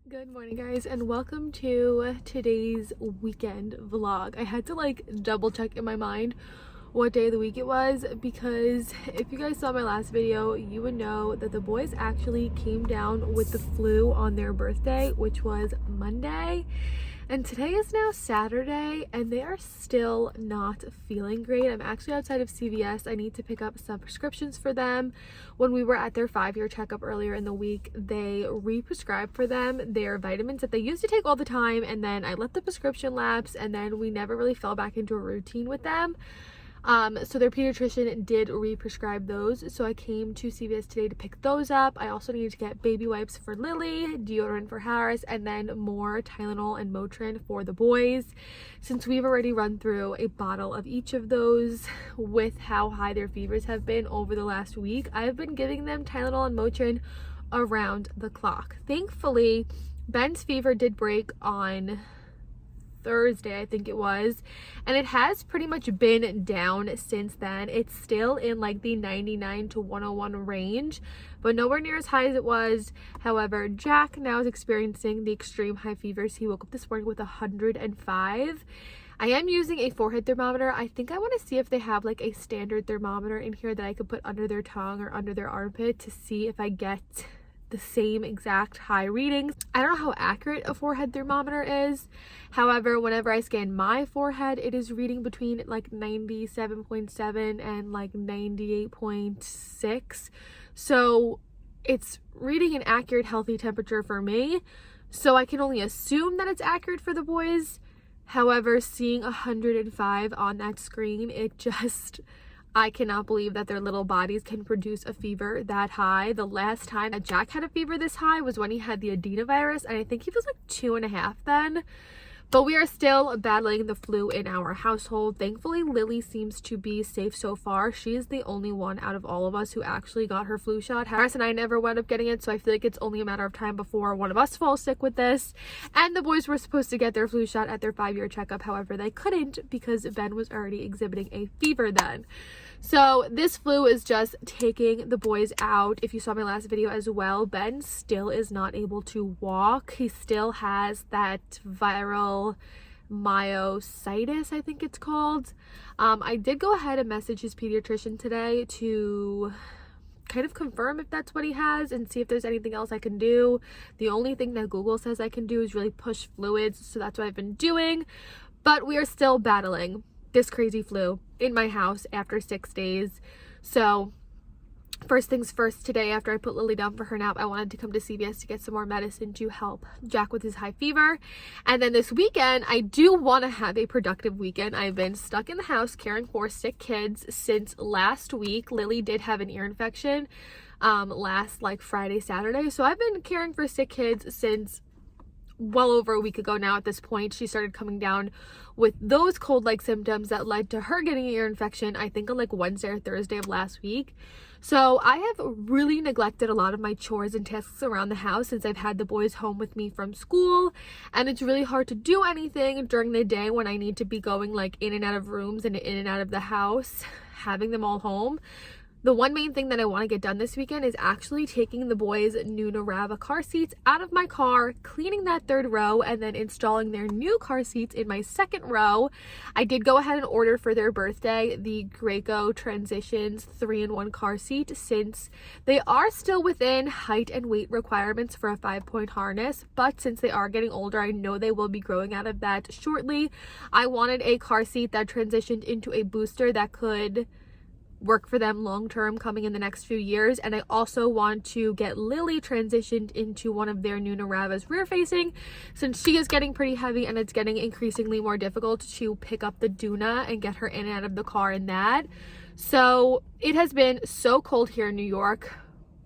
Good morning, guys, and welcome to today's weekend vlog. I had to like double check in my mind what day of the week it was, because if you guys saw my last video, you would know that the boys actually came down with the flu on their birthday, which was Monday. And today is now Saturday, and they are still not feeling great. I'm actually outside of CVS. I need to pick up some prescriptions for them. When we were at their 5-year checkup earlier in the week, they re-prescribed for them their vitamins that they used to take all the time, and then I let the prescription lapse, and then we never really fell back into a routine with them. So their pediatrician did re-prescribe those, so I came to CVS today to pick those up. I also needed to get baby wipes for Lily, deodorant for Harris, and then more Tylenol and Motrin for the boys, since we've already run through a bottle of each of those. With how high their fevers have been over the last week, I've been giving them Tylenol and Motrin around the clock. Thankfully, Ben's fever did break on Thursday, I think it was, and it has pretty much been down since then. It's still in like the 99 to 101 range, but nowhere near as high as it was. However, Jack now is experiencing the extreme high fevers. He woke up this morning with 105. I am using a forehead thermometer. I think I want to see if they have like a standard thermometer in here that I could put under their tongue or under their armpit to see if I get the same exact high readings. I don't know how accurate a forehead thermometer is. However, whenever I scan my forehead, it is reading between like 97.7 and like 98.6. So it's reading an accurate, healthy temperature for me. So I can only assume that it's accurate for the boys. However, seeing 105 on that screen, I cannot believe that their little bodies can produce a fever that high. The last time that Jack had a fever this high was when he had the adenovirus, and I think he was like 2.5 then. But we are still battling the flu in our household. Thankfully, Lily seems to be safe so far. She is the only one out of all of us who actually got her flu shot. Harris and I never wound up getting it, so I feel like it's only a matter of time before one of us falls sick with this. And the boys were supposed to get their flu shot at their 5-year checkup. However, they couldn't because Ben was already exhibiting a fever then. So this flu is just taking the boys out. If you saw my last video as well, Ben still is not able to walk. He still has that viral myositis, I think it's called. I did go ahead and message his pediatrician today to kind of confirm if that's what he has and see if there's anything else I can do. The only thing that Google says I can do is really push fluids, so that's what I've been doing. But we are still battling this crazy flu in my house after 6 days. So first things first, today after I put Lily down for her nap, I wanted to come to CVS to get some more medicine to help Jack with his high fever. And then this weekend, I do want to have a productive weekend. I've been stuck in the house caring for sick kids since last week. Lily did have an ear infection last like Friday, Saturday. So I've been caring for sick kids since well over a week ago now. At this point, she started coming down with those cold-like symptoms that led to her getting an ear infection, I think on like Wednesday or Thursday of last week. So I have really neglected a lot of my chores and tasks around the house since I've had the boys home with me from school, and it's really hard to do anything during the day when I need to be going like in and out of rooms and in and out of the house, having them all home. The one main thing that I want to get done this weekend is actually taking the boys' new Narava car seats out of my car, cleaning that 3rd row, and then installing their new car seats in my 2nd row. I did go ahead and order for their birthday the Graco Transitions 3-in-1 car seat, since they are still within height and weight requirements for a 5-point harness, but since they are getting older, I know they will be growing out of that shortly. I wanted a car seat that transitioned into a booster that could work for them long term coming in the next few years. And I also want to get Lily transitioned into one of their new Naravas rear facing, since she is getting pretty heavy and it's getting increasingly more difficult to pick up the Duna and get her in and out of the car in that. So it has been so cold here in New York,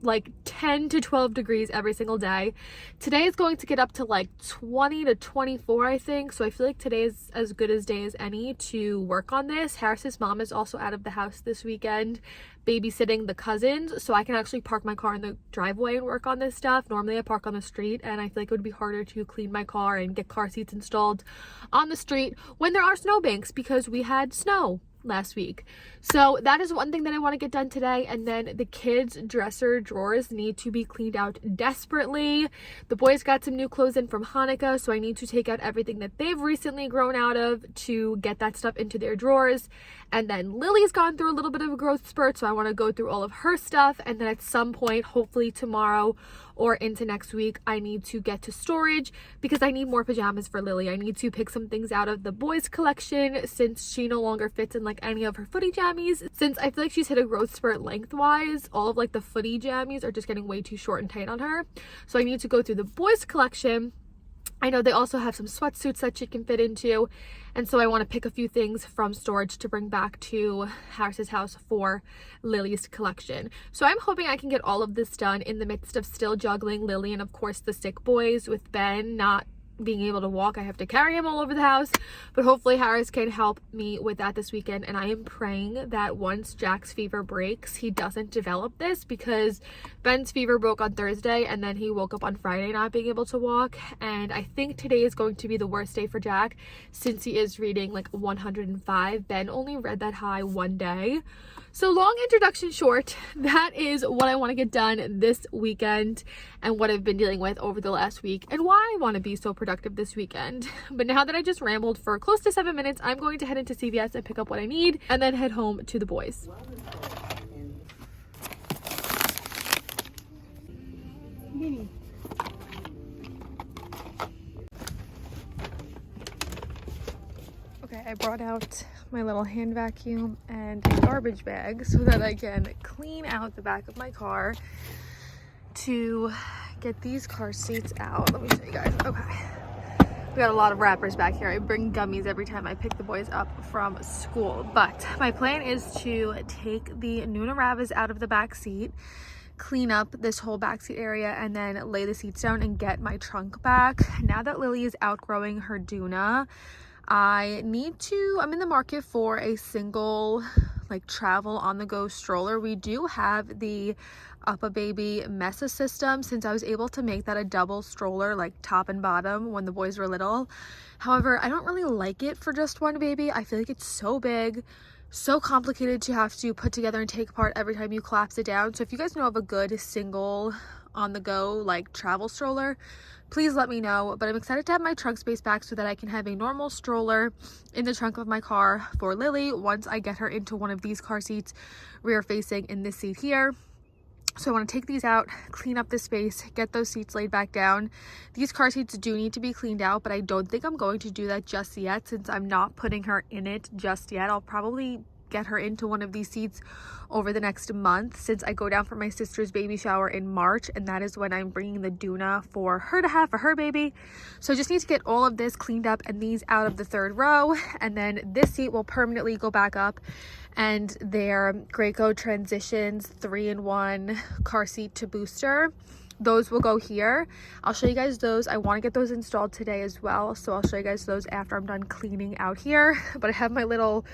like 10 to 12 degrees every single day. Today is going to get up to like 20 to 24, I think. So I feel like today is as good a day as any to work on this. Harris's mom is also out of the house this weekend babysitting the cousins, so I can actually park my car in the driveway and work on this stuff. Normally I park on the street, and I feel like it would be harder to clean my car and get car seats installed on the street when there are snowbanks, because we had snow last week. So that is one thing that I want to get done today. And then the kids' dresser drawers need to be cleaned out desperately. The boys got some new clothes in from Hanukkah, so I need to take out everything that they've recently grown out of to get that stuff into their drawers. And then Lily's gone through a little bit of a growth spurt, so I want to go through all of her stuff. And then at some point, hopefully tomorrow or into next week, I need to get to storage because I need more pajamas for Lily. I need to pick some things out of the boys collection since she no longer fits in like any of her footy jammies. Since I feel like she's hit a growth spurt lengthwise, all of like the footy jammies are just getting way too short and tight on her. So I need to go through the boys collection. I know they also have some sweatsuits that she can fit into. And so I want to pick a few things from storage to bring back to Harris's house for Lily's collection. So I'm hoping I can get all of this done in the midst of still juggling Lily and of course the sick boys with Ben not being able to walk. I have to carry him all over the house, but hopefully Harris can help me with that this weekend. And I am praying that once Jack's fever breaks, he doesn't develop this, because Ben's fever broke on Thursday and then he woke up on Friday not being able to walk. And I think today is going to be the worst day for Jack since he is reading like 105. Ben only read that high one day. So long introduction short, that is what I want to get done this weekend and what I've been dealing with over the last week and why I want to be so productive this weekend. But now that I just rambled for close to 7 minutes, I'm going to head into CVS and pick up what I need and then head home to the boys. Okay, I brought out my little hand vacuum and a garbage bag so that I can clean out the back of my car to get these car seats out. Let me show you guys. Okay. We got a lot of wrappers back here. I bring gummies every time I pick the boys up from school. But my plan is to take the Nuna Ravas out of the back seat, clean up this whole backseat area, and then lay the seats down and get my trunk back. Now that Lily is outgrowing her Duna, I'm in the market for a single like travel on the go stroller. We do have the UPPAbaby Mesa system since I was able to make that a double stroller, like top and bottom, when the boys were little. However, I don't really like it for just one baby. I feel like it's so big, so complicated to have to put together and take apart every time you collapse it down. So if you guys know of a good single on the go like travel stroller, please let me know. But I'm excited to have my trunk space back so that I can have a normal stroller in the trunk of my car for Lily once I get her into one of these car seats, rear facing in this seat here. So I want to take these out, clean up the space, get those seats laid back down. These car seats do need to be cleaned out, but I don't think I'm going to do that just yet since I'm not putting her in it just yet. I'll probably get her into one of these seats over the next month since I go down for my sister's baby shower in March, and that is when I'm bringing the Duna for her to have for her baby. So I just need to get all of this cleaned up and these out of the third row, and then this seat will permanently go back up, and their Graco Transitions 3-in-1 car seat to booster, those will go here. I'll show you guys those. I want to get those installed today as well, so I'll show you guys those after I'm done cleaning out here. But I have my little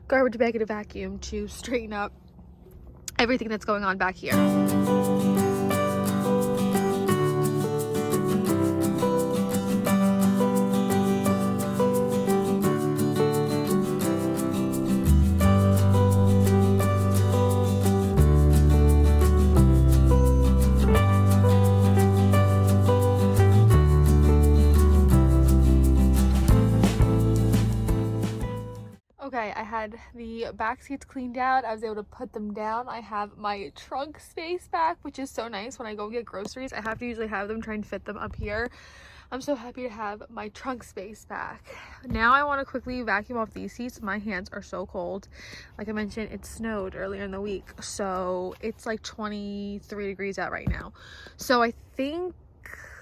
garbage bag and a vacuum to straighten up everything that's going on back here. Okay, I had the back seats cleaned out. I was able to put them down. I have my trunk space back, which is so nice. When I go get groceries, I have to usually have them try and fit them up here. I'm so happy to have my trunk space back. Now I want to quickly vacuum off these seats. My hands are so cold. Like I mentioned, it snowed earlier in the week, so it's like 23 degrees out right now. So I think,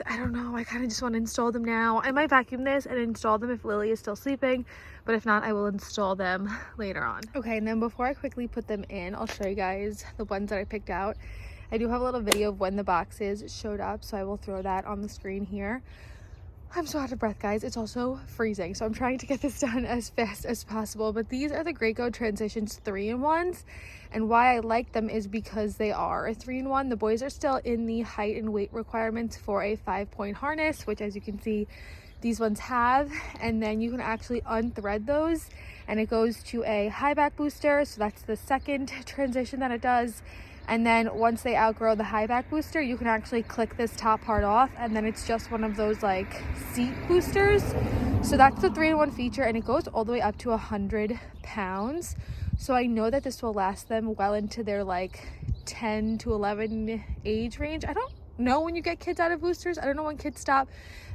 I don't know, I kind of just want to install them now. I might vacuum this and install them if Lily is still sleeping, but if not, I will install them later on. Okay, and then before I quickly put them in, I'll show you guys the ones that I picked out. I do have a little video of when the boxes showed up, so I will throw that on the screen here. I'm so out of breath, guys. It's also freezing, so I'm trying to get this done as fast as possible. But these are the Graco Transitions 3-in-1s, and why I like them is because they are a 3-in-1. The boys are still in the height and weight requirements for a 5-point harness, which, as you can see, these ones have, and then you can actually unthread those and it goes to a high back booster. So that's the second transition that it does. And then once they outgrow the high back booster, you can actually click this top part off, and then it's just one of those like seat boosters. So that's the 3-in-1 feature, and it goes all the way up to 100 pounds. So I know that this will last them well into their like 10 to 11 age range. I don't know when you get kids out of boosters. I don't know when kids stop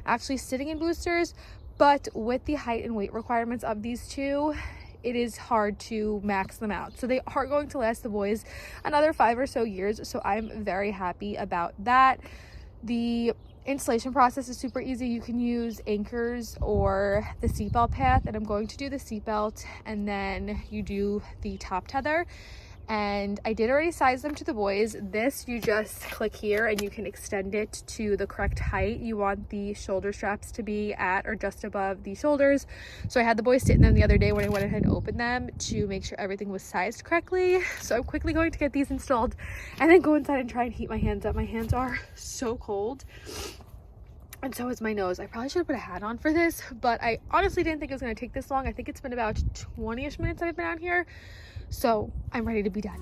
actually sitting in boosters, but with the height and weight requirements of these two, it is hard to max them out. So they are going to last the boys another 5 or so years. So I'm very happy about that. The installation process is super easy. You can use anchors or the seatbelt path, and I'm going to do the seatbelt, and then you do the top tether. And I did already size them to the boys. This, you just click here and you can extend it to the correct height. You want the shoulder straps to be at or just above the shoulders. So I had the boys sit in them the other day when I went ahead and opened them to make sure everything was sized correctly. So I'm quickly going to get these installed and then go inside and try and heat my hands up. My hands are so cold. And so is my nose. I probably should have put a hat on for this, but I honestly didn't think it was going to take this long. I think it's been about 20-ish minutes that I've been out here. So I'm ready to be done.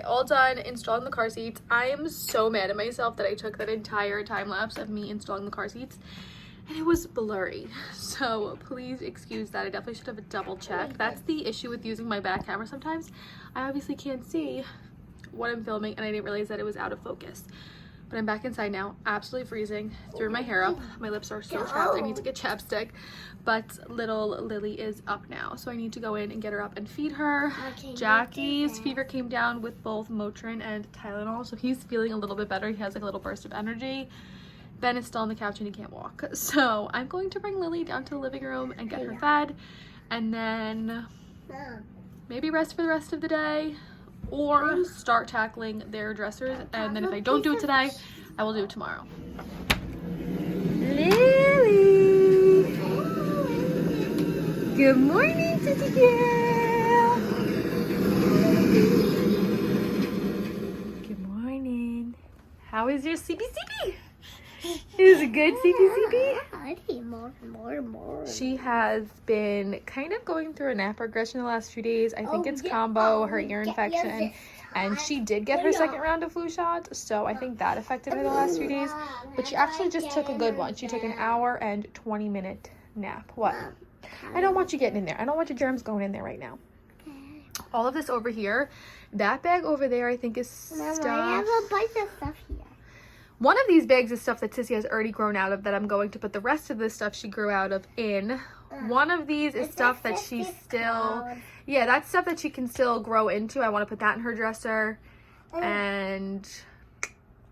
All done installing the car seats. I am so mad at myself that I took that entire time lapse of me installing the car seats and it was blurry, so please excuse that. I definitely should have a double check. That's the issue with using my back camera. Sometimes I obviously can't see what I'm filming and I didn't realize that it was out of focus. But I'm back inside now, absolutely freezing, threw my hair up. My lips are so chapped, I need to get chapstick. But little Lily is up now, so I need to go in and get her up and feed her. Jackie's fever came down with both Motrin and Tylenol, so he's feeling a little bit better. He has like a little burst of energy. Ben is still on the couch and he can't walk. So I'm going to bring Lily down to the living room and get her fed, and then maybe rest for the rest of the day, or start tackling their dressers. And then if I don't do it today, I will do it tomorrow. Lily! Good morning, Titty girl! Good morning. How is your CBCB? Is it good, CBCB? I need more. She has been kind of going through a nap regression the last few days. I think it's combo, her ear infection, and she did get her second round of flu shot, so I think that affected her the last few days. But she actually just took a good one. She took an hour and 20-minute nap. What? I don't want you getting in there. I don't want your germs going in there right now. All of this over here, that bag over there, I think is stuff. I have a bunch of stuff here. One of these bags is stuff that Sissy has already grown out of that I'm going to put the rest of the stuff she grew out of in. One of these is stuff that she's still, yeah, that's stuff that she can still grow into. I want to put that in her dresser. And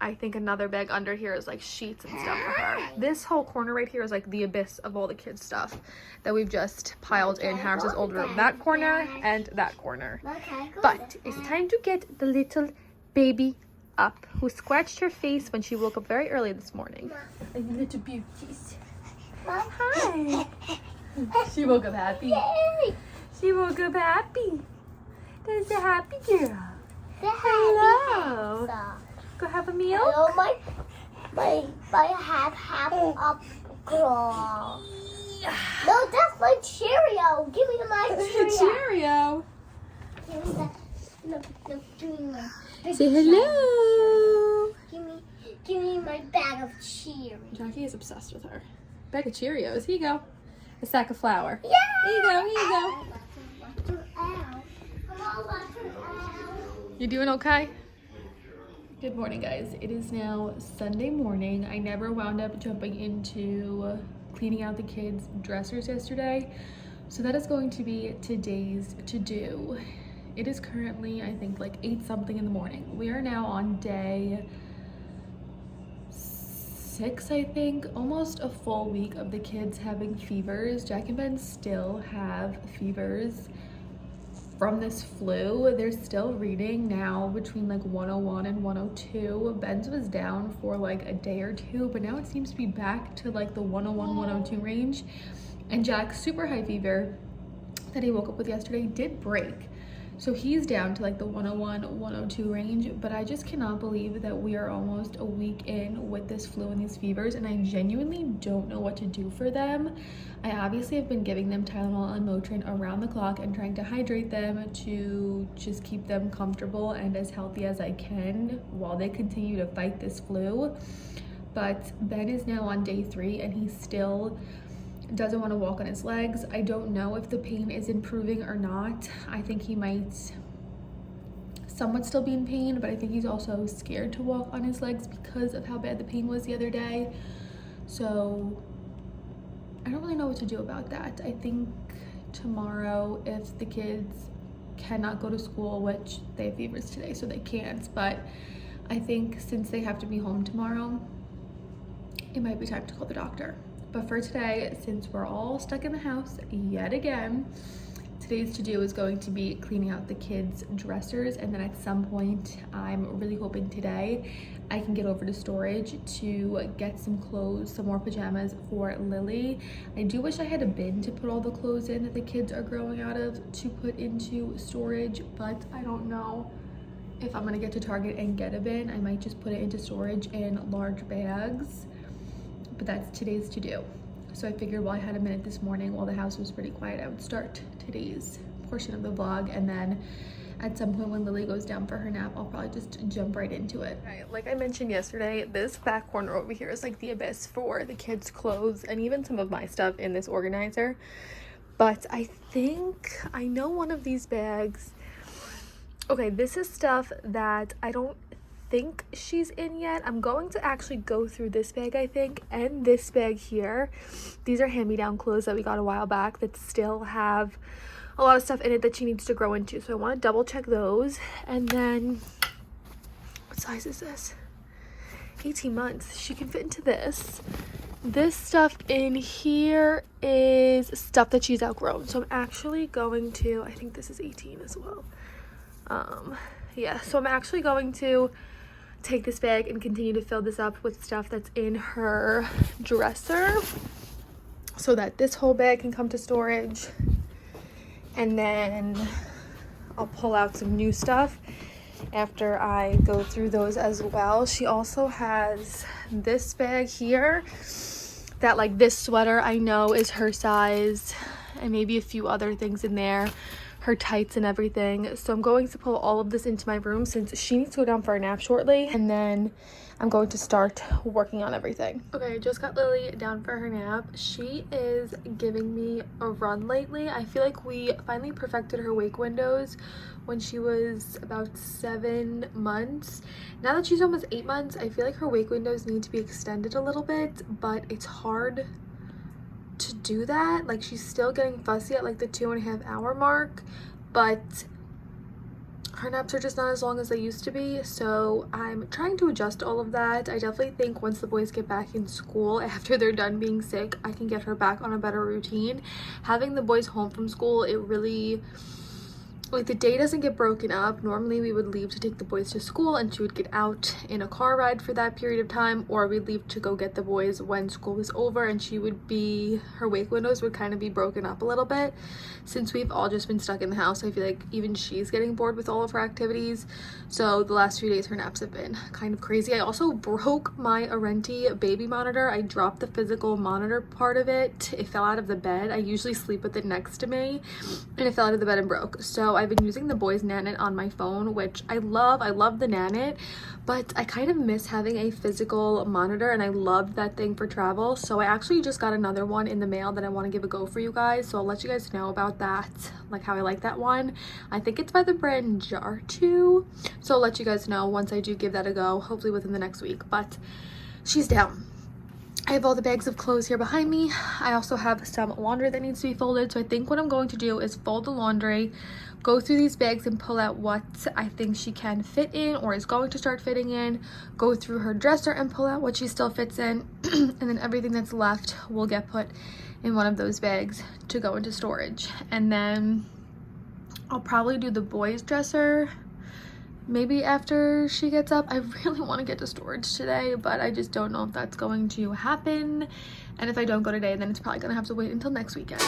I think another bag under here is like sheets and stuff for her. This whole corner right here is like the abyss of all the kids' stuff that we've just piled in Harris's old room. That corner and that corner. But it's time to get the little baby up, who scratched her face when she woke up very early this morning. A little beauties. Hi. She woke up happy. She woke up happy. That's a happy girl. Hello. Go have a meal? Hello, my half up girl. No, that's my Cheerio. Give me my Cheerio. Cheerio. Give me that. No, give me my. Say hello. Give me my bag of Cheerios. Jackie is obsessed with her. Bag of Cheerios. Here you go. A sack of flour. Yeah. Here you go. Here you go. You doing okay? Good morning, guys. It is now Sunday morning. I never wound up jumping into cleaning out the kids' dressers yesterday, so that is going to be today's to-do. It is currently, I think, like 8 something in the morning. We are now on day 6, I think, almost a full week of the kids having fevers. Jack and Ben still have fevers. from this flu. They're still reading now between like 101 and 102. Ben's was down for like a day or two, but now it seems to be back to like the 101, 102 range. And Jack's super high fever that he woke up with yesterday did break. So he's down to like the 101, 102 range, but I just cannot believe that we are almost a week in with this flu and these fevers, and I genuinely don't know what to do for them. I obviously have been giving them Tylenol and Motrin around the clock and trying to hydrate them to just keep them comfortable and as healthy as I can while they continue to fight this flu. But Ben is now on day 3 and he still doesn't want to walk on his legs. I don't know if the pain is improving or not. I think he might somewhat still be in pain, but I think he's also scared to walk on his legs because of how bad the pain was the other day. So I don't really know what to do about that. I think tomorrow, if the kids cannot go to school, which they have fevers today so they can't, but I think since they have to be home tomorrow, it might be time to call the doctor. But for today, since we're all stuck in the house yet again, today's to-do is going to be cleaning out the kids' dressers, and then at some point, I'm really hoping today I can get over to storage to get some clothes, some more pajamas for Lily. I do wish I had a bin to put all the clothes in that the kids are growing out of to put into storage, but I don't know if I'm gonna get to Target and get a bin. I might just put it into storage in large bags. But that's today's to do. So I figured while I had a minute this morning while the house was pretty quiet, I would start today's portion of the vlog, and then at some point when Lily goes down for her nap, I'll probably just jump right into it. Okay, like I mentioned yesterday, this back corner over here is like the abyss for the kids' clothes and even some of my stuff in this organizer. But I think I know one of these bags. Okay, this is stuff that I don't think she's in yet. I'm going to actually go through this bag, I think, and this bag here. These are hand-me-down clothes that we got a while back that still have a lot of stuff in it that she needs to grow into, so I want to double check those. And then what size is this? 18 months. She can fit into this. This stuff in here is stuff that she's outgrown, so I'm actually going to, I think this is 18 as well. Yeah, so I'm actually going to take this bag and continue to fill this up with stuff that's in her dresser so that this whole bag can come to storage, and then I'll pull out some new stuff after I go through those as well. She also has this bag here that, like, this sweater I know is her size, and maybe a few other things in there, her tights and everything. So I'm going to pull all of this into my room since she needs to go down for a nap shortly, and then I'm going to start working on everything. Okay, I just got Lily down for her nap. She is giving me a run lately. I feel like we finally perfected her wake windows when she was about 7 months. Now that she's almost 8 months, I feel like her wake windows need to be extended a little bit, but it's hard to do that. Like, she's still getting fussy at like the 2.5 hour mark, but her naps are just not as long as they used to be, so I'm trying to adjust all of that. I definitely think once the boys get back in school after they're done being sick, I can get her back on a better routine. Having the boys home from school, it really, like, the day doesn't get broken up. Normally we would leave to take the boys to school and she would get out in a car ride for that period of time, or we'd leave to go get the boys when school was over, and she would be, her wake windows would kind of be broken up a little bit. Since we've all just been stuck in the house, I feel like even she's getting bored with all of her activities. So the last few days her naps have been kind of crazy. I also broke my Arenti baby monitor. I dropped the physical monitor part of it. It fell out of the bed. I usually sleep with it next to me, and it fell out of the bed and broke. So I've been using the boys Nanit on my phone, which I love the Nanit, but I kind of miss having a physical monitor, and I loved that thing for travel. So I actually just got another one in the mail that I want to give a go for you guys, so I'll let you guys know about that, like how I like that one. I think it's by the brand Jar2, so I'll let you guys know once I do give that a go, hopefully within the next week. But she's down. I have all the bags of clothes here behind me. I also have some laundry that needs to be folded, so I think what I'm going to do is fold the laundry, go through these bags and pull out what I think she can fit in or is going to start fitting in, go through her dresser and pull out what she still fits in, and then everything that's left will get put in one of those bags to go into storage. And then I'll probably do the boys' dresser maybe after she gets up. I really want to get to storage today, but I just don't know if that's going to happen. And if I don't go today, then it's probably gonna have to wait until next weekend.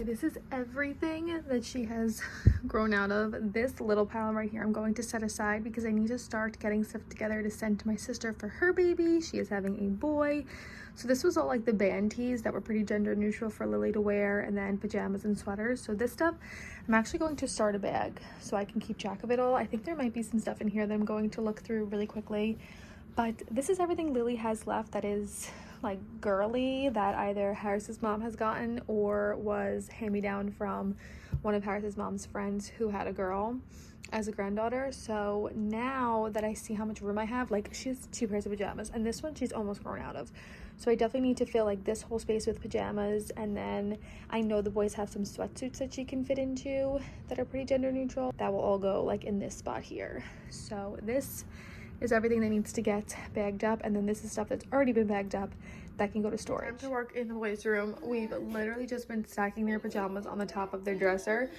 This is everything that she has grown out of. This little pile right here I'm going to set aside because I need to start getting stuff together to send to my sister for her baby. She is having a boy. So this was all like the band tees that were pretty gender neutral for Lily to wear, and then pajamas and sweaters. So this stuff, I'm actually going to start a bag so I can keep track of it all. I think there might be some stuff in here that I'm going to look through really quickly. But this is everything Lily has left that is like girly, that either Harris's mom has gotten or was hand-me-down from one of Harris's mom's friends who had a girl as a granddaughter. So now that I see how much room I have, like she has 2 pairs of pajamas, and this one she's almost grown out of. So I definitely need to fill like this whole space with pajamas, and then I know the boys have some sweatsuits that she can fit into that are pretty gender neutral. That will all go like in this spot here. So this is everything that needs to get bagged up, and then this is stuff that's already been bagged up that can go to storage. Time to work in the boys' room. We've literally just been stacking their pajamas on the top of their dresser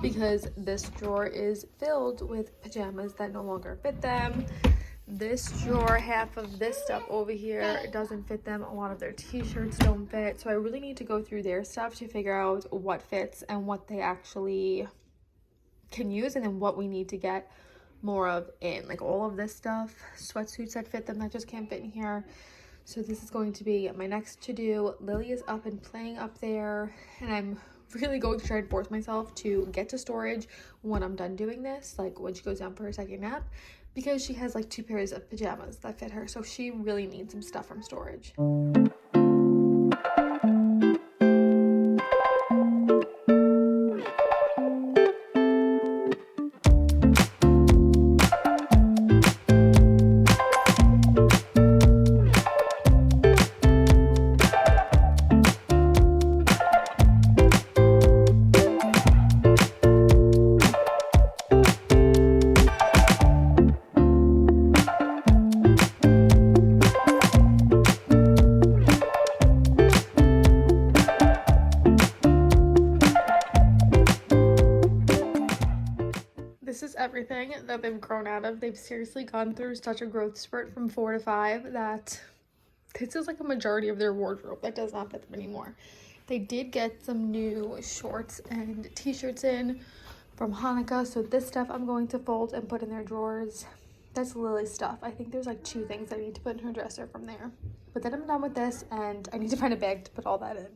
because this drawer is filled with pajamas that no longer fit them. This drawer, half of this stuff over here doesn't fit them. A lot of their t-shirts don't fit, so I really need to go through their stuff to figure out what fits and what they actually can use, and then what we need to get more of in. Like all of this stuff, sweatsuits that fit them that just can't fit in here. So this is going to be my next to do. Lily is up and playing up there, and I'm really going to try and force myself to get to storage when I'm done doing this, like when she goes down for her second nap, because she has like 2 pairs of pajamas that fit her, so she really needs some stuff from storage. This is everything that they've grown out of. They've seriously gone through such a growth spurt from 4 to 5 that this is like a majority of their wardrobe that does not fit them anymore. They did get some new shorts and t-shirts in from Hanukkah, so this stuff I'm going to fold and put in their drawers. That's Lily's stuff. I think there's like 2 things I need to put in her dresser from there. But then I'm done with this, and I need to find a bag to put all that in.